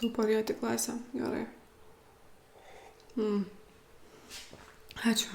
Tu parėti klasę. Gerai. Ačiū.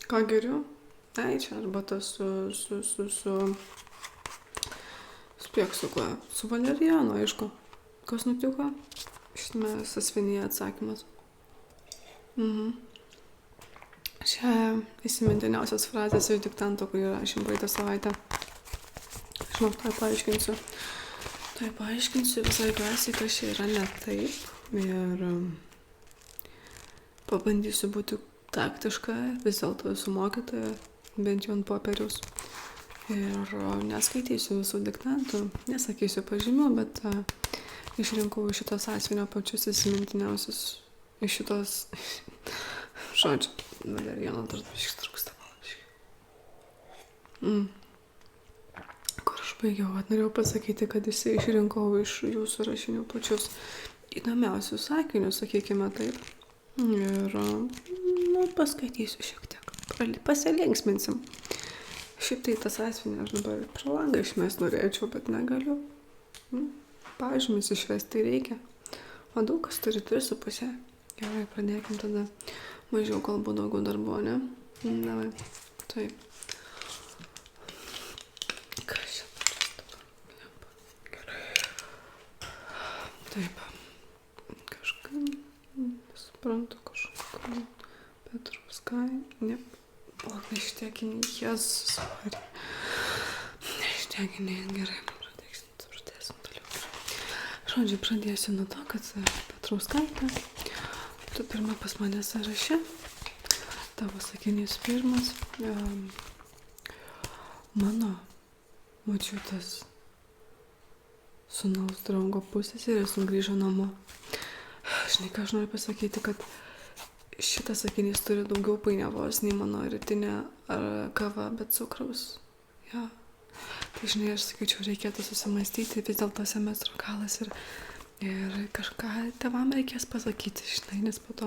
Ką geriu? Ai, čia arbata su spėk su kuo? Su valerianu, aišku. Kas nutiko? Šitame sąsiuvinyje atsakymas. Čia įsimintiniausios frazės iš diktanto, kurį rašėm praeitą savaitę. Žinau, tai paaiškinsiu visai klasiai, kas čia yra ne taip. Ir pabandysiu būti taktiška, vis dėlto esu mokytoja, bent jau ant popieriaus. Ir neskaitysiu visų diktantų, nesakysiu pažymių, bet išrinkau iš šitos sąsiuvinio pačius įsimintiniausius iš šitos žodžiu. Dar vieną dar trūksta palabiškai. Kur aš baigiau, norėjau pasakyti, kad išrinkau iš jūsų rašinių pačius įdomiausius sakinius, sakykime taip. Ir paskaitysiu šiek tiek. Pasilinksminsim. Šiaip tai tas sąsiuvinį aš dabar pro langą išmest norėčiau, bet negaliu. Pažymis išvesti reikia. O daug kas turi 3,5. Gerai, pradėkim tada. Mažiau kalbų, daugiau darbo, ne? Davai. Taip. Kas čia dabar? Gerai. Taip. Kažką suprantu, kažką. Petruskai. Ne. O, neštiekinį. Jėzus. Neštiekinį. Gerai. Pradėsim toliau. Žodžiu, pradėsiu nuo to, kad Petrauskaitė. Tu pirma pas mane sąraše. Tavo sakinys pirmas. Mano močiutės sūnaus draugo pusseserės sugrįžo namo. Žinai, ką aš noriu pasakyti, kad šitas sakinys turi daugiau painiavos nei mano rytinė kava, bet cukraus. Ja. Tai žinai, aš sakyčiau, reikėtų susimastyti, vis dėlto semestro galas ir kažką tėvam reikės pasakyti, žinai, nes po to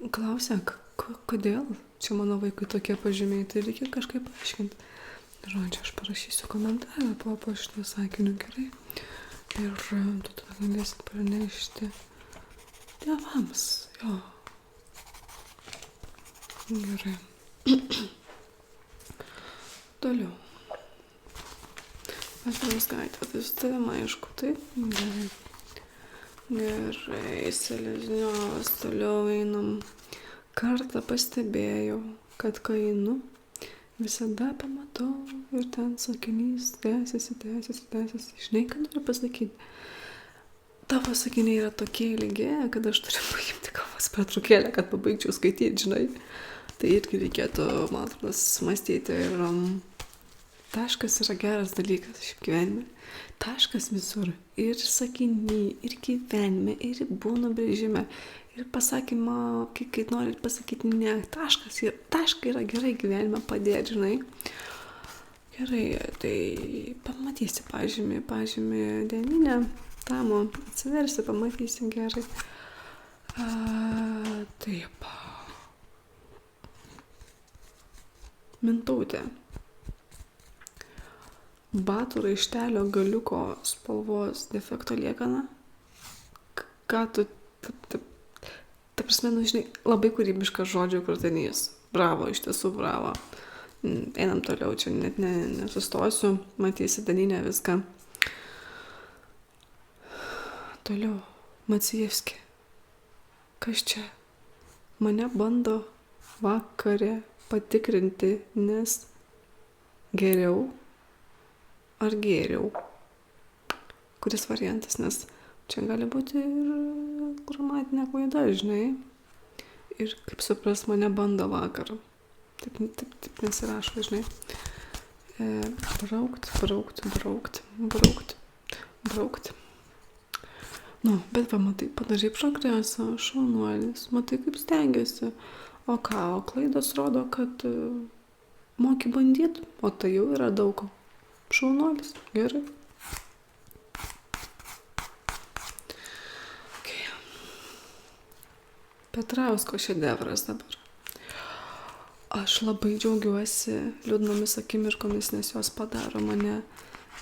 klausia, kodėl čia mano vaikui tokie pažymiai, tai reikia kažkaip paaiškinti. Žodžiu, aš parašysiu komentarą po šitą sakiniu, gerai? Ir tu tada galėsit pranešti tėvams, jo. Gerai. Toliau. Petrauskaitė, tai su tavim aišku, taip? Gerai. Gerai, Selezniovas, toliau einam. Kartą pastebėjau, kad kai einu, visada pamatau ir ten sakinys tęsiasi. Žinai, ką noriu pasakyti? Tavo sakiniai yra tokie ilgi, kad aš turiu paimti kavos pertraukėlę, kad pabaigčiau skaityti, žinai. Tai irgi reikėtų, man atrodo, mąstyti ir taškas yra geras dalykas šiaip gyvenime. Taškas visur. Ir sakiny, ir gyvenime, ir būna brėžime. Ir pasakymo, kai norit pasakyti ne. Taškai yra gerai gyvenime padėti, žinai. Gerai, tai pamatysi pažymį dieninę. Tamo atsiversi, pamatysi gerai. Taip. Mintautė. Batų raištelio galiuko spalvos defekto liekana. Ką tu... Ta prasme, žinai, labai kūrybiškas žodžio kratinys. Bravo, iš tiesų bravo. Einam toliau, čia net nesustosiu. Matysi daninę viską. Toliau. Macijevski. Kas čia? Mane bando vakare patikrinti, nes geriau ar geriau. Kuris variantas, nes čia gali būti ir gramatinė klaida, žinai. Ir kaip supras, mane bando vakar. Taip nesirašo, žinai. Braukt. Nu, bet va, matai, padarai progresą, šaunuolis, matai, kaip stengiasi. O ką, klaidos rodo, kad moki bandyt, o tai jau yra daug. Šaunuolis, gerai. Okay. Petrausko šedevras dabar. Aš labai džiaugiuosi liūdnomis akimirkomis, nes jos padaro mane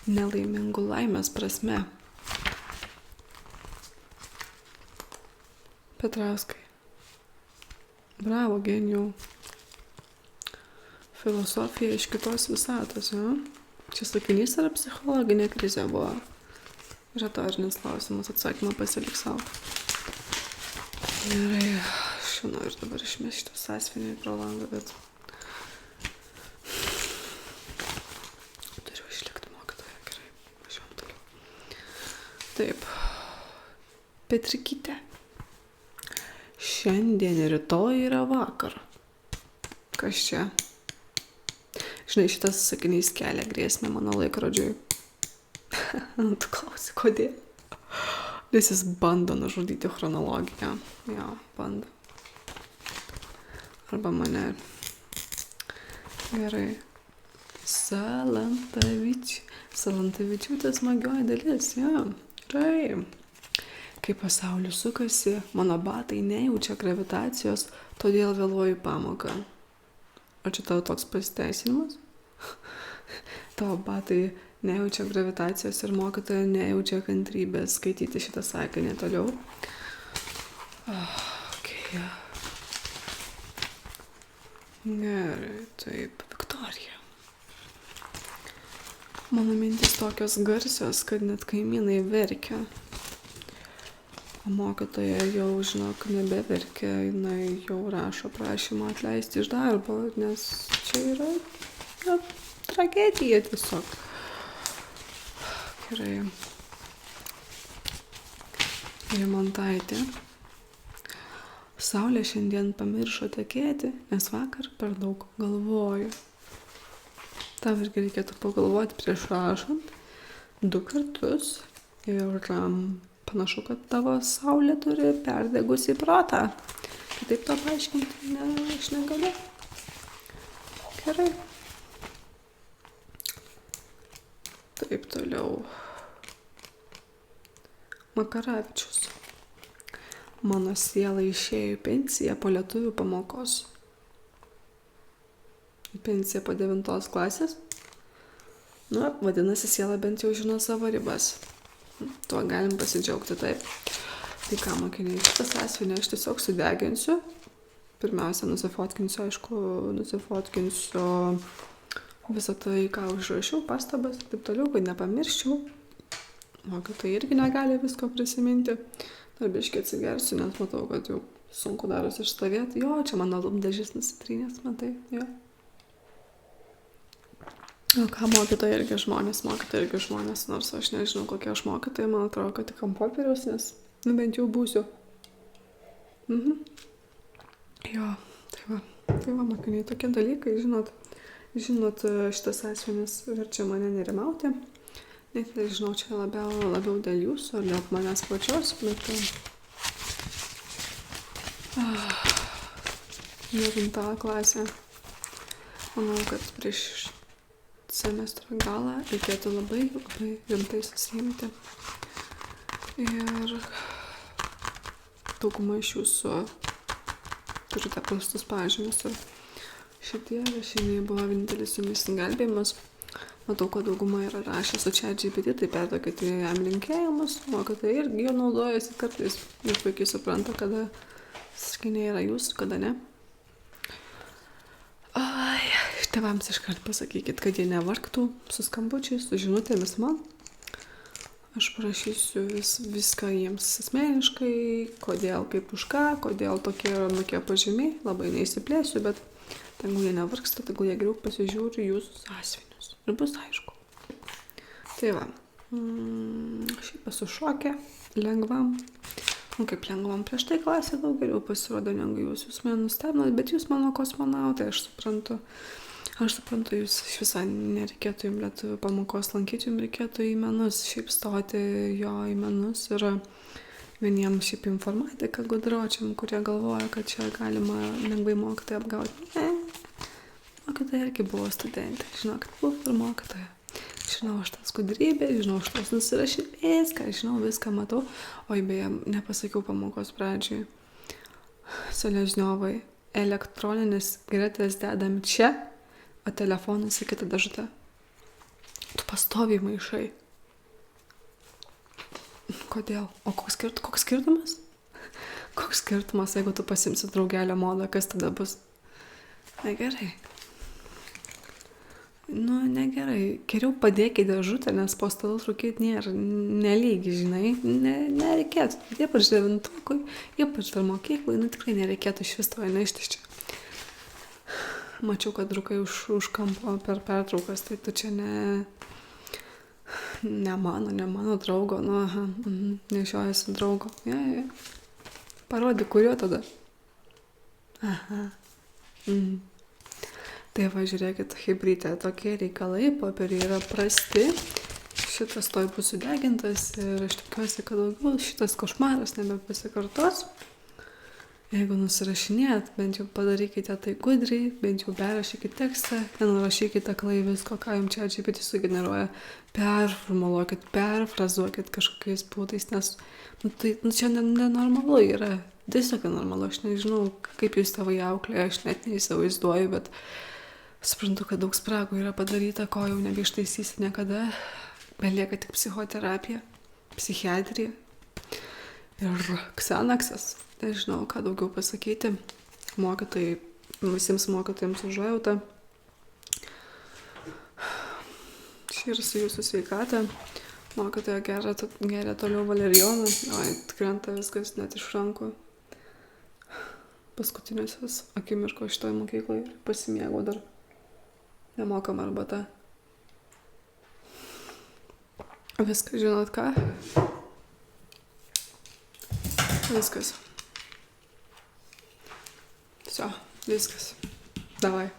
nelaimingų laimės prasme. Petrauskai. Bravo, genijau. Filosofija iš kitos visatos, jo? Čia sakinys ar psichologinė krizė buvo? Retorinis klausimas, atsakymą pasilik savo. Gerai, aš noriu dabar išmesti šitą sąsiuvinį pro langą, bet turiu išlikti mokytoja. Gerai, važiuojam toliau. Taip. Petrikytė. Šiandien ir rytoj yra vakar. Kas čia? Žinai, šitas sakinys kelia grėsmę mano laikrodžiui. Tu klausi, kodėl? Nes jis bando nužudyti chronologiją. Jo, bando. Arba mane. Gerai. Salantavičiūtės smagioji dalis, jo. Gerai. Kai pasaulis sukasi, mano batai nejaučia gravitacijos, todėl vėluoju pamoką. Ar čia tavo toks pasiteisinimas? Tavo batai nejaučia gravitacijos ir mokytoja nejaučia kantrybės skaityti šitą sakinį toliau. Okay. Gerai, taip, Viktorija. Mano mintis tokios garsios, kad net kaimynai verkia. O mokytoja jau, žinok, nebeverkia, jinai jau rašo prašymą atleisti iš darbo, nes čia yra tragedija tiesiog. Gerai. Rimantaitė. Saulė šiandien pamiršo tekėti, nes vakar per daug galvoju. Tam irgi reikėtų pagalvoti prieš rašant 2 kartus ir panašu, kad tavo saulė turi perdegusį protą. Kitaip to paaiškinti aš negaliu. Gerai. Taip toliau. Makaravičius. Mano siela išėjo į pensiją po lietuvių pamokos. Į pensiją po 9 klasės. Nu, vadinasi, siela bent jau žino savo ribas. Tuo galim pasidžiaugti, taip. Tai ką, mokiniai, šitą sąsiuvinį aš tiesiog sudeginsiu. Pirmiausia, nusifotkinsiu visą tai, ką užrašiau, pastabas, taip toliau, kad nepamirščiau. Mokytojai irgi negali visko prisiminti. Dar biškį atsigersiu, nes matau, kad jau sunku darosi išstovėti. Jo, čia mano lūpdažis nusitrynės, matai, jo. O ką mokytojai irgi žmonės, nors aš nežinau, kokie aš mokytojai, man atrodo, kad tik ant popieriaus, nes, bent jau būsiu. Jo, tai va, mokiniai, tokie dalykai, žinot, šitas sąsiuvinis verčia mane nerimauti, net nežinau, čia labiau dėl jūsų, ar dėl manęs pačios, bet 9 klasė, manau, kad prieš semestro galą reikėtų labai rimtai susiimti. Ir dauguma iš jūsų turite prastus pažymius. Ir šitie rašiniai buvo vienintelis jumis gelbėjimas. Matau, kad dauguma yra rašę su ChatGPT, tai perduokite jam linkėjimus. Mokytojai irgi jo naudojasi kartais. Ir puikiai supranta, kada sakiniai yra jūsų, kada ne. Tėvams iškart pasakykit, kad jie nevargtų su skambučiais, su žinutėmis man. Aš parašysiu viską jiems asmeniškai, kodėl, kaip už ką, kodėl tokie pažymiai. Labai neįsiplėsiu, bet tegul jie nevargsta, tegul jie geriau pasižiūri jūsų sąsiuvinius. Ir bus aišku. Tai va, šiaip esu šoke, lengvam. Kaip lengvam prieš tai klasė daug geriau pasirodo, negu jūs mane nustebinot, bet jūs mano kosmonautai, aš suprantu, jūs iš visai nereikėtų jums lietuvių pamokos lankyti, jums reikėtų į menus, šiaip stoti jo į menus ir vieniems šiaip informatika gudročiam, kurie galvoja, kad čia galima lengvai mokytoją apgauti. Mokytoja irgi buvo studentė, žinokit, buvo ir mokytoja. Žinau aš tas gudrybės, žinau aš tos nusirašinės, žinau viską matau. Oi, beje, nepasakiau pamokos pradžiai. Selezniovai, elektroninės cigaretės dedam čia, o telefonas į kitą dėžutę. Tu pastoviai maišai. Kodėl? O koks skirtumas? Koks skirtumas, jeigu tu pasimsi draugelio modą, kas tada bus? Negerai. Nu, negerai. Geriau padėk į dėžutę, nes po stalu rūkyti nėra nelygi, žinai. Nereikėtų. Ypač devintokui, ypač dar mokyklai, nu tikrai nereikėtų iš vis to nešti čia. Mačiau, kad rūkai už kampo per pertraukas, tai tu čia ne mano draugo, nu, aha, nešiojasi draugo. Ja. Parodyk, kurio tada. Aha. Tai va, žiūrėkit, hibrytė, tokie reikalai, popieriai yra prasti, šitas toj bus sudegintas ir aš tikiuosi, kad daugiau šitas košmaras nebepasikartos. Jeigu nusirašinėt, bent jau padarykite tai gudriai, bent jau perrašykite tekstą, nenurašykite aklai visko, ką jums čia ChatGPT sugeneruoja, performuluokit, perfrazuokit kažkokiais būdais, nes tai čia nenormalu yra, tiesiog nenormalu, aš nežinau, kaip jūs tėvai auklėja, aš net neįsivaizduoju, bet suprantu, kad daug spragų yra padaryta, ko jau nebeištaisysi niekada, belieka tik psichoterapija, psichiatrija ir Xanaxas. Nežinau, ką daugiau pasakyti. Mokytojai, visiems mokytojams užuojautą. Šir su jūsų sveikata. Mokytoja geria toliau valerijoną. Oi, krenta viskas net iš rankų. Paskutinėsios akimirkos šitoj mokykloje pasimėgau dar nemokama arbata. Viskas, žinot ką? Viskas. Все, viskas. Давай.